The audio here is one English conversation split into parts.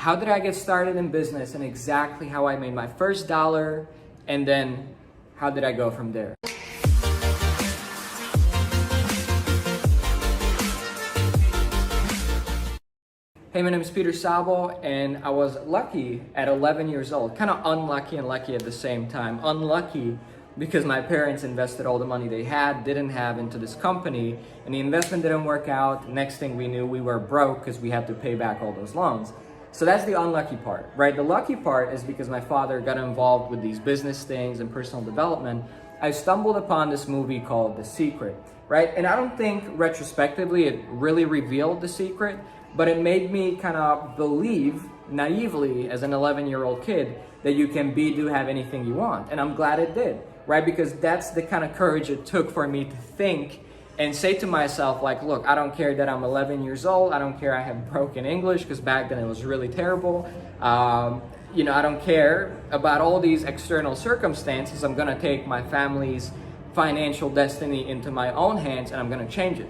how did I get started in business and exactly how I made my first dollar, and then how did I go from there. Hey, my name is Szabo, and I was lucky at 11 years old. Kind of unlucky and lucky at the same time. Unlucky because my parents invested all the money they didn't have into this company, and the investment didn't work out. Next thing we knew, we were broke because we had to pay back all those loans. So that's the unlucky part, right? The lucky part is because my father got involved with these business things and personal development. I stumbled upon this movie called The Secret, right? And I don't think retrospectively it really revealed the secret, but it made me kind of believe naively as an 11-year-old kid that you can do, have anything you want. And I'm glad it did, right? Because that's the kind of courage it took for me to think and say to myself, like, look, I don't care that I'm 11 years old. I don't care I have broken English, because back then it was really terrible. I don't care about all these external circumstances. I'm gonna take my family's financial destiny into my own hands, and I'm gonna change it.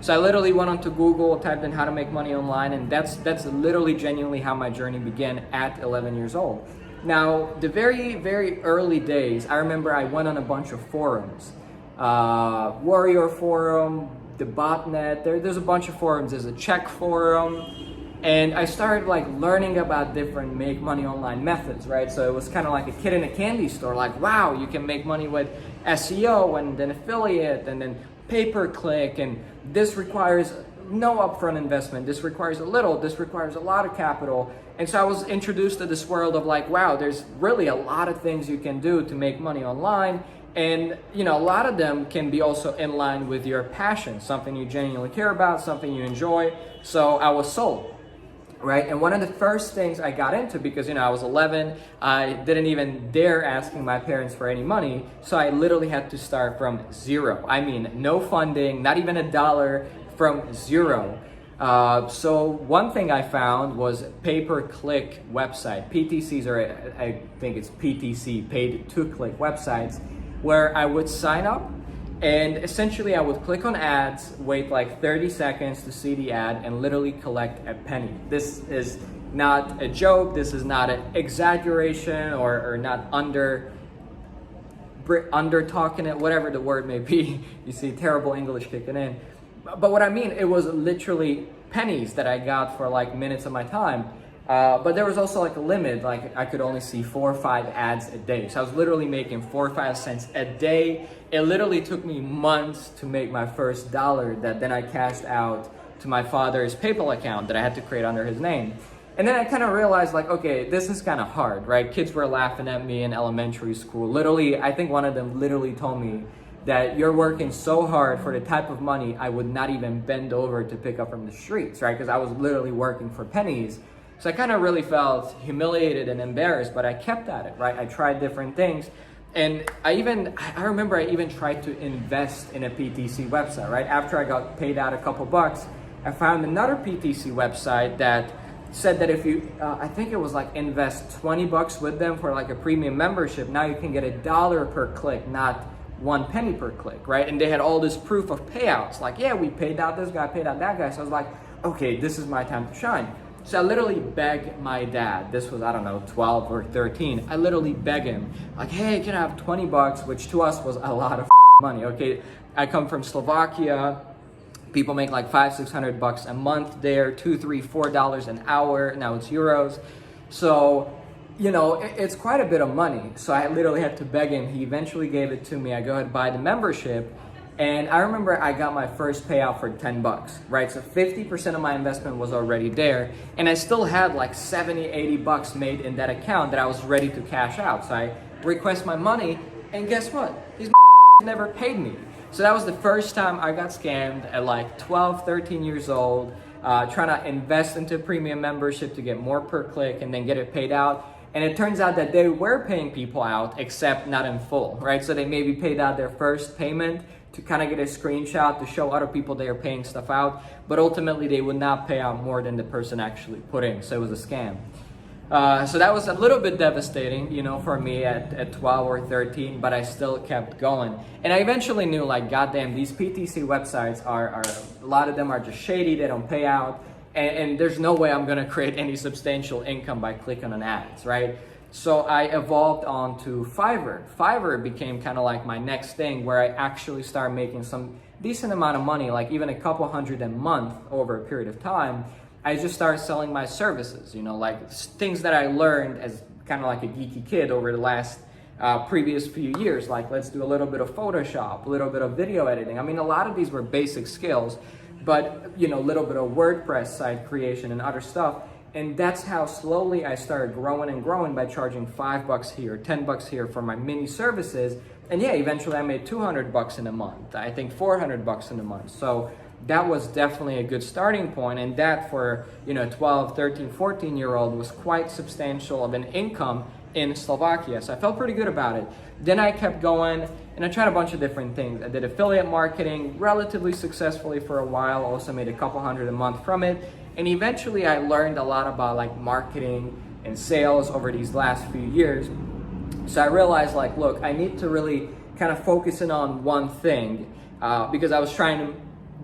So I literally went onto Google, typed in how to make money online, and that's literally genuinely how my journey began at 11 years old. Now, the very, very early days, I remember I went on a bunch of forums. Warrior Forum, the Botnet, there's a bunch of forums. There's a Czech forum. And I started like learning about different make money online methods, right? So it was kind of like a kid in a candy store, like, wow, you can make money with SEO and then affiliate and then pay-per-click, and this requires no upfront investment. This requires a little, this requires a lot of capital. And so I was introduced to this world of like, wow, there's really a lot of things you can do to make money online. And, a lot of them can be also in line with your passion, something you genuinely care about, something you enjoy. So I was sold. Right? And one of the first things I got into, because, I was 11, I didn't even dare asking my parents for any money. So I literally had to start from zero. I mean, no funding, not even $1 from zero. So one thing I found was pay-per-click website, PTCs, or I think it's PTC, paid-to-click websites, where I would sign up. And essentially I would click on ads, wait like 30 seconds to see the ad, and literally collect a penny. This is not a joke. This is not an exaggeration or not under talking it, whatever the word may be. You see terrible English kicking in. But what I mean, it was literally pennies that I got for like minutes of my time. But there was also like a limit, like I could only see 4 or 5 ads a day. So I was literally making 4 or 5 cents a day. It literally took me months to make my first dollar that then I cashed out to my father's PayPal account that I had to create under his name. And then I kind of realized like, okay, this is kind of hard, right? Kids were laughing at me in elementary school. Literally, I think one of them literally told me that you're working so hard for the type of money I would not even bend over to pick up from the streets, right? Because I was literally working for pennies. So I kind of really felt humiliated and embarrassed, but I kept at it, right? I tried different things. And I remember I even tried to invest in a PTC website, right? After I got paid out a couple bucks, I found another PTC website that said that if you, I think it was like invest 20 bucks with them for like a premium membership, now you can get $1 per click, not 1 penny per click, right? And they had all this proof of payouts, like, yeah, we paid out this guy, paid out that guy. So I was like, okay, this is my time to shine. So I literally begged my dad. This was, 12 or 13. I literally begged him, like, hey, can I have 20 bucks, which to us was a lot of money, okay? I come from Slovakia. People make like $500-600 a month there, $2, $3, $4 an hour. Now it's euros. So, it's quite a bit of money. So I literally had to beg him. He eventually gave it to me. I go ahead and buy the membership. And I remember I got my first payout for 10 bucks, right? So 50% of my investment was already there. And I still had like 70, 80 bucks made in that account that I was ready to cash out. So I request my money, and guess what? These never paid me. So that was the first time I got scammed at like 12, 13 years old, trying to invest into premium membership to get more per click and then get it paid out. And it turns out that they were paying people out, except not in full, right? So they maybe paid out their first payment to kind of get a screenshot to show other people they are paying stuff out, but ultimately they would not pay out more than the person actually put in. So it was a scam. So that was a little bit devastating, for me at 12 or 13, but I still kept going. And I eventually knew, like, goddamn, these PTC websites are a lot of them are just shady. They don't pay out. and there's no way I'm gonna create any substantial income by clicking on ads, right? So I evolved on to Fiverr. Fiverr became kind of like my next thing, where I actually started making some decent amount of money, like even a couple hundred a month over a period of time. I just started selling my services, you know, like things that I learned as kind of like a geeky kid over the last previous few years. Like, let's do a little bit of Photoshop, a little bit of video editing. I mean, a lot of these were basic skills, but you know, a little bit of WordPress site creation and other stuff. And that's how slowly I started growing and growing by charging $5 here, $10 here for my mini services. And yeah, eventually I made $200 in a month. I think $400 in a month. So that was definitely a good starting point. And that for, you know, 12, 13, 14-year-old was quite substantial of an income in Slovakia. So I felt pretty good about it. Then I kept going and I tried a bunch of different things. I did affiliate marketing relatively successfully for a while, also made a couple hundred a month from it. And eventually I learned a lot about like marketing and sales over these last few years. So I realized like, look, I need to really kind of focus in on one thing because I was trying to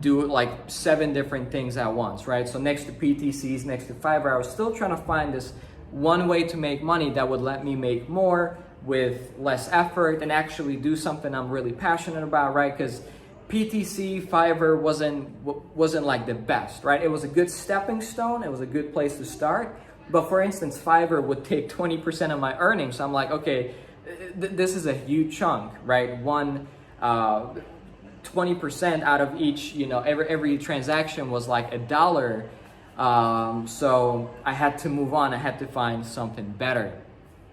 do like 7 different things at once, right? So next to PTCs, next to Fiverr, I was still trying to find this one way to make money that would let me make more with less effort and actually do something I'm really passionate about, right? Because PTC, Fiverr wasn't like the best, right? It was a good stepping stone. It was a good place to start. But for instance, Fiverr would take 20% of my earnings. So I'm like, okay, this is a huge chunk, right? 20% out of each, you know, every transaction was like $1. So I had to move on. I had to find something better.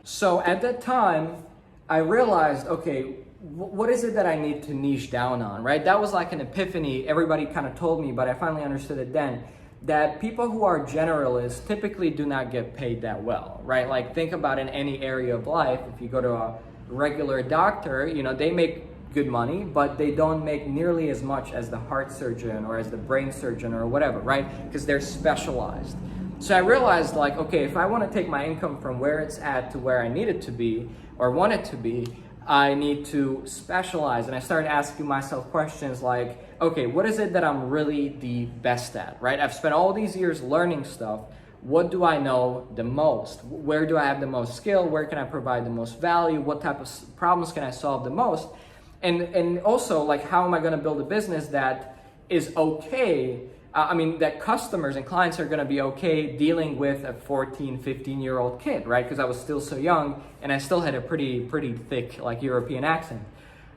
So at that time, I realized, okay, what is it that I need to niche down on, right? That was like an epiphany. Everybody kind of told me, but I finally understood it then, that people who are generalists typically do not get paid that well, right? Like think about in any area of life, if you go to a regular doctor, you know, they make good money, but they don't make nearly as much as the heart surgeon or as the brain surgeon or whatever, right? Because they're specialized. So I realized like, okay, if I want to take my income from where it's at to where I need it to be or want it to be, I need to specialize. And I started asking myself questions like, okay, what is it that I'm really the best at, right? I've spent all these years learning stuff. What do I know the most? Where do I have the most skill? Where can I provide the most value? What type of problems can I solve the most? And also, like, how am I going to build a business that is okay? That customers and clients are going to be okay dealing with a 14, 15-year-old kid, right? Because I was still so young and I still had a pretty thick, like, European accent.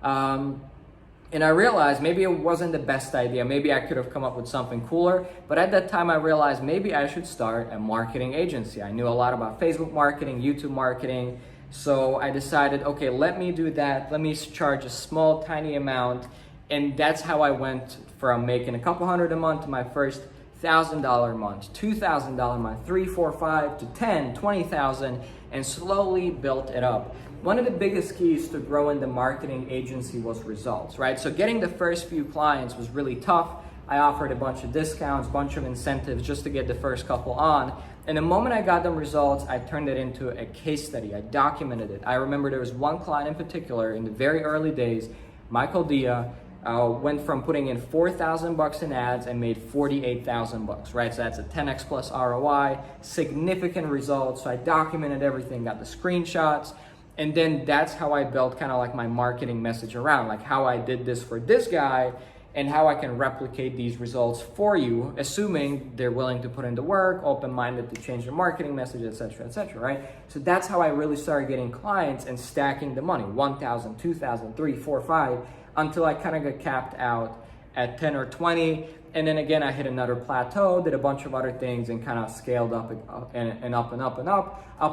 And I realized maybe it wasn't the best idea. Maybe I could have come up with something cooler. But at that time, I realized maybe I should start a marketing agency. I knew a lot about Facebook marketing, YouTube marketing. So I decided, okay, let me do that. Let me charge a small, tiny amount. And that's how I went from making a couple hundred a month to my first $1,000 a month, $2,000 a month, 3, 4, 5 to 10, 20,000, and slowly built it up. One of the biggest keys to growing the marketing agency was results, right? So getting the first few clients was really tough. I offered a bunch of discounts, bunch of incentives just to get the first couple on. And the moment I got them results, I turned it into a case study. I documented it. I remember there was one client in particular in the very early days, Michael Dia, went from putting in $4,000 in ads and made $48,000, right? So that's a 10x plus ROI, significant results. So I documented everything, got the screenshots, and then that's how I built kind of like my marketing message around, like how I did this for this guy and how I can replicate these results for you, assuming they're willing to put in the work, open-minded to change their marketing message, etc., right? So that's how I really started getting clients and stacking the money, 1,000, 2,000, 3, 4, 5, until I kind of got capped out at 10 or 20. And then again, I hit another plateau, did a bunch of other things and kind of scaled up and up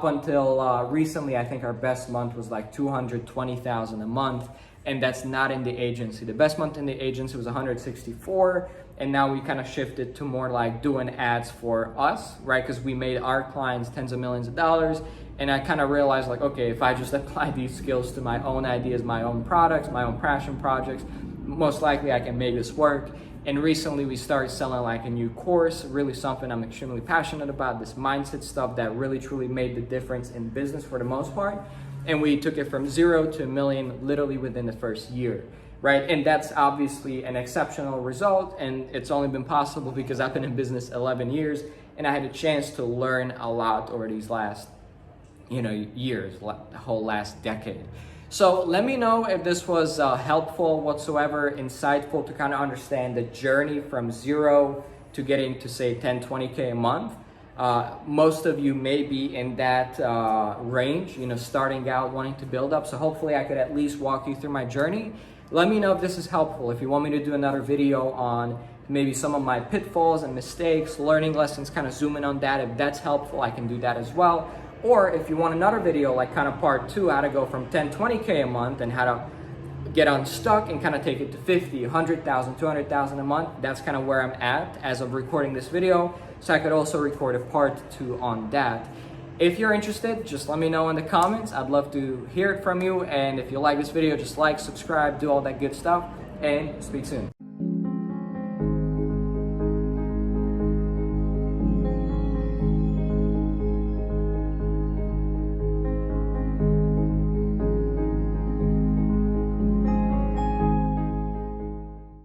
until recently. I think our best month was like 220,000 a month. And that's not in the agency. The best month in the agency was 164. And now we kind of shifted to more like doing ads for us, right? Because we made our clients tens of millions of dollars. And I kind of realized like, okay, if I just apply these skills to my own ideas, my own products, my own passion projects, most likely I can make this work. And recently we started selling like a new course, really something I'm extremely passionate about, this mindset stuff that really truly made the difference in business for the most part. And we took it from 0 to $1 million literally within the first year. right? And that's obviously an exceptional result, and it's only been possible because I've been in business 11 years and I had a chance to learn a lot over these last, years, the whole last decade. So let me know if this was helpful whatsoever, insightful to kind of understand the journey from zero to getting to say 10, 20K a month. Most of you may be in that range, starting out wanting to build up. So hopefully I could at least walk you through my journey. Let me know if this is helpful. If you want me to do another video on maybe some of my pitfalls and mistakes, learning lessons, kind of zoom in on that. If that's helpful, I can do that as well. Or if you want another video, like kind of part 2, how to go from 10, 20K a month and how to get unstuck and kind of take it to 50, 100,000, 200,000 a month. That's kind of where I'm at as of recording this video. So I could also record a part 2 on that. If you're interested, just let me know in the comments. I'd love to hear it from you. And if you like this video, just like, subscribe, do all that good stuff, and speak soon.